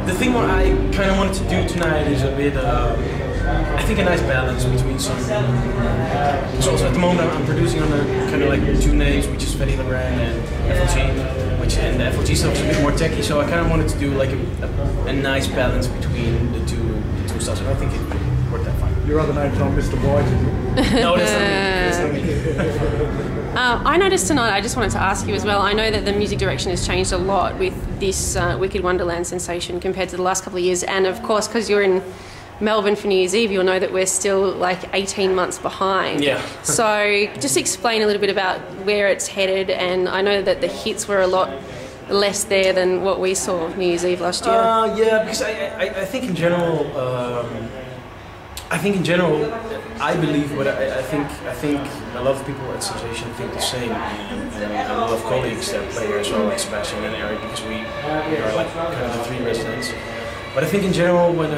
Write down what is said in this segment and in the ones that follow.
the thing what I kind of wanted to do tonight is a bit, I think a nice balance between some. So also at the moment I'm producing under kind of like two names, which is Fedde and FLG, which and the FLG stuff is a bit more techy. So I kind of wanted to do like a nice balance between the two styles, and I think it worked that fine. Your other name's not Mr. White, is it? No, that's not me. That's not me. I noticed tonight, I just wanted to ask you as well, I know that the music direction has changed a lot with this Wicked Wonderland sensation compared to the last couple of years, and of course because you're in Melbourne for New Year's Eve, you'll know that we're still like 18 months behind. Yeah. So just explain a little bit about where it's headed, and I know that the hits were a lot less there than what we saw New Year's Eve last year. Yeah, because I think in general, I believe, but I think a lot of people at Sensation think the same, and a lot of colleagues that play here as well, like Sebastian and Eric, because we are like kind of the three residents. But I think in general, when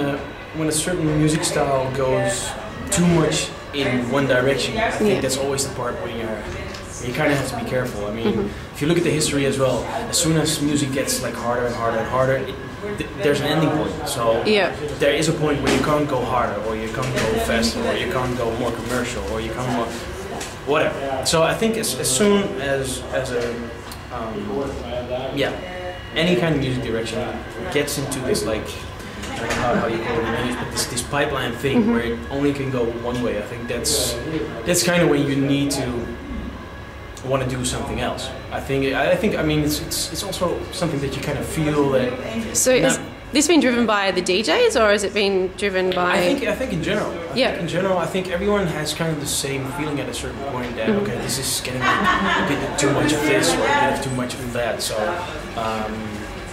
a certain music style goes too much in one direction, I think that's always the part where you kind of have to be careful. I mean, if you look at the history as well, as soon as music gets like harder and harder and harder, there's an ending point. So there is a point where you can't go harder, or you can't go faster, or you can't go more commercial, or you can't more whatever. So I think as soon as any kind of music direction gets into this like, I don't know how you call it in English, but this pipeline thing where it only can go one way, I think that's kind of when you need to want to do something else. I mean it's also something that you kind of feel that. So has this been driven by the DJs, or has it been driven by? I think in general. In general, I think everyone has kind of the same feeling at a certain point that okay, this is getting a bit too much of this or a bit of too much of that. So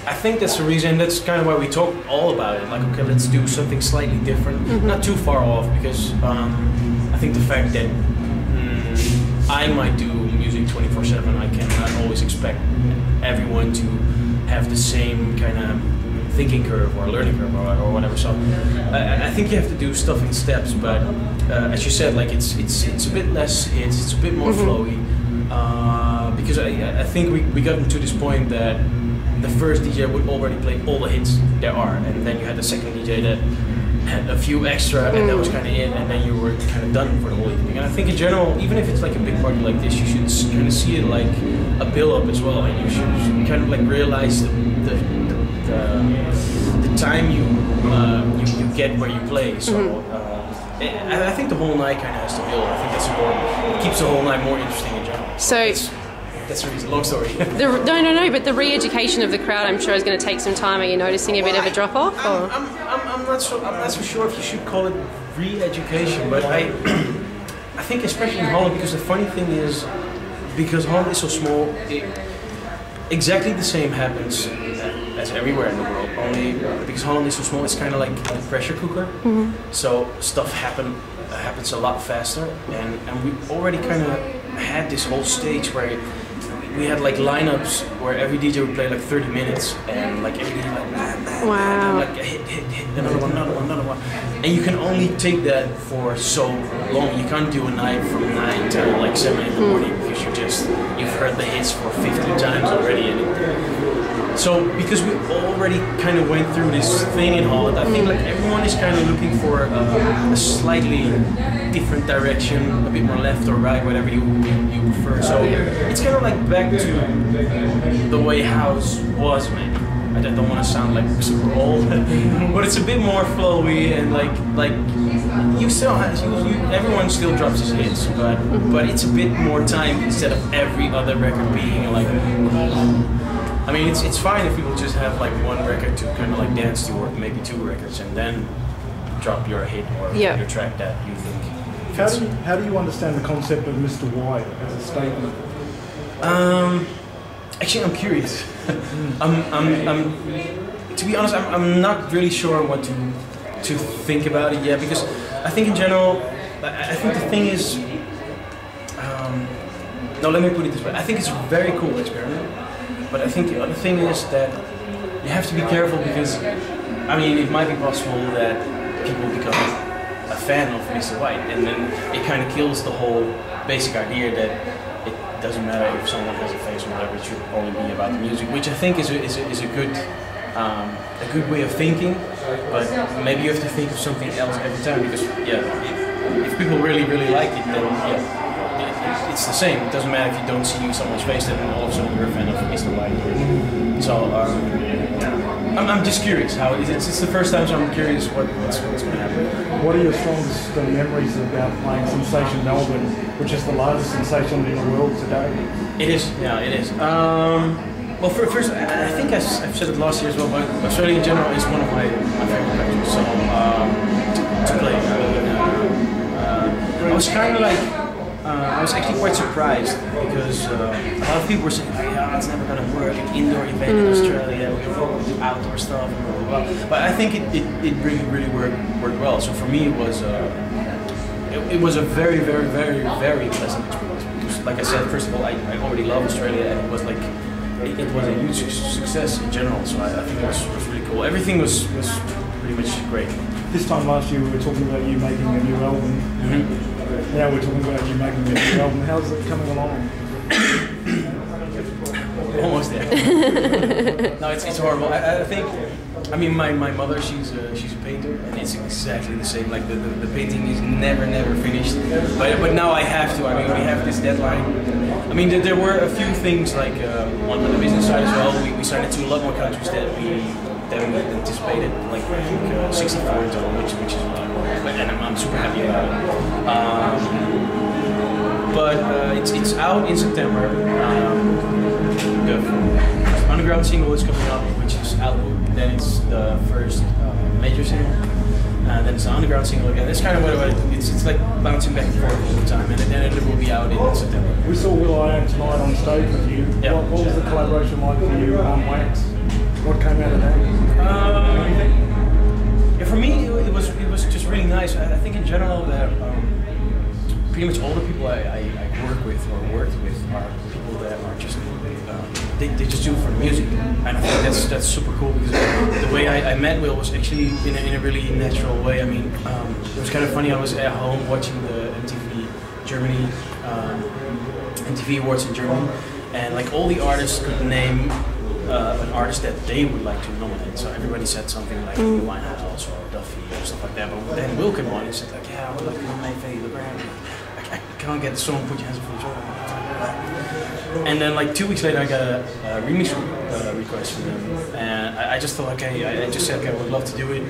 I think that's the reason. That's kind of why we talk all about it. Like, okay, let's do something slightly different, not too far off, because I think the fact that I might do music 24/7, I cannot always expect everyone to have the same kind of thinking curve or learning curve or whatever. So I think you have to do stuff in steps. But as you said, like it's a bit less hits, it's a bit more flowy, because I think we got into this point that the first DJ would already play all the hits there are, and then you had the second DJ that had a few extra, and that was kind of it, and then you were kind of done for the whole evening. And I think in general, even if it's like a big party like this, you should kind of see it like a build-up as well, and you should kind of like realize the time you get where you play. So I think the whole night kind of has to build. I think that's important. It keeps the whole night more interesting in general. So that's the reason. Long story. No. But the re-education of the crowd, I'm sure, is going to take some time. Are you noticing a bit of a drop-off? I'm not so sure if you should call it re-education, but I think especially in Holland, because the funny thing is, because Holland is so small, exactly the same happens as everywhere in the world. Only because Holland is so small, it's kind of like a pressure cooker. So stuff happens a lot faster, and we already kind of had this whole stage where we had like lineups where every DJ would play like 30 minutes, and like every DJ like wow, like hit, another one, and you can only take that for so long. You can't do a night from 9 till like 7 in the morning because you've heard the hits for 50 times already. So because we already kind of went through this thing in Holland, I think like everyone is kind of looking for a slightly different direction, a bit more left or right, whatever you prefer. So it's kind of like back to the way house was, maybe. I don't want to sound like super old, but it's a bit more flowy, and like you still have everyone still drops his hits, but it's a bit more time instead of every other record being like. I mean, it's fine if people just have like one record to kind of like dance to, or maybe 2 records, and then drop your hit or your track that you think. How do you understand the concept of Mr. White as a statement? Actually, I'm curious. To be honest, I'm not really sure what to think about it yet, because I think in general, I think the thing is, no, let me put it this way. I think it's a very cool experiment. But I think the other thing is that you have to be careful, because, I mean, it might be possible that people become a fan of Mr. White, and then it kind of kills the whole basic idea that it doesn't matter if someone has a face or whatever, it should only be about the music, which I think is a good a good way of thinking, but maybe you have to think of something else every time because if people really like it, then it's the same. It doesn't matter if you don't see someone's face, then all of a sudden you're a fan of Mr. White. So I'm just curious how it's the first time, so I'm curious what's going to happen. What are your strongest memories about playing Sensation Melbourne, which is the largest sensation in the world today? It is, yeah, it is. Well, first, I think I've said it last year as well, but Australia in general is one of my favorite countries. So to play, I was kind of like, I was actually quite surprised because a lot of people were saying, "Yeah, it's never going to work. An indoor event in Australia, we're all do outdoor stuff." And blah, blah, blah. But I think it really worked well. So for me, it was a very pleasant experience because, like I said, first of all, I already love Australia, and it was like. It was a huge success in general, so I think it was really cool. Everything was pretty much great. This time last year we were talking about you making a new album. Mm-hmm. Now we're talking about you making a new album. How's it coming along? Almost there. No, it's horrible. I think. I mean, my mother, she's a painter, and it's exactly the same. Like the painting is never finished. But now I have to. I mean, we have this deadline. I mean, there were a few things like on the business side as well. We signed it to a lot more countries that we anticipated. Like I think 64 in total, which is a lot more. And I'm super happy about it. But it's out in September. The underground single is coming up, which is Outlook. Then it's the first major single. Then it's the underground single again. It's kind of what it's like bouncing back and forth all the time, and then it will be out in September. We saw will.i.am tonight on stage with you. Yeah. What was the collaboration like for you on Wax? What came out of that? Yeah, for me it was just really nice. I think in general that pretty much all the people I work with or worked with are people that are just they just do it for the music, and I think that's super cool because the way I met Will was actually in a really natural way. I mean, it was kind of funny. I was at home watching the MTV Germany MTV Awards in Germany, and like all the artists could name an artist that they would like to nominate. So everybody said something like Winehouse or Duffy or stuff like that. But then Will came on and said like, "Yeah, I would like to nominate Fedde. I can't get the song. Put your hands up for the show." And then like 2 weeks later, I got a remix request from them, and I just thought, okay, I just said, okay, I would love to do it,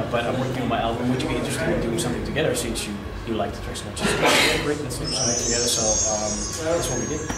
but I'm working on my album. Would you be interested in doing something together since you like the track so much? Yeah, great, let's do something together. So that's what we did.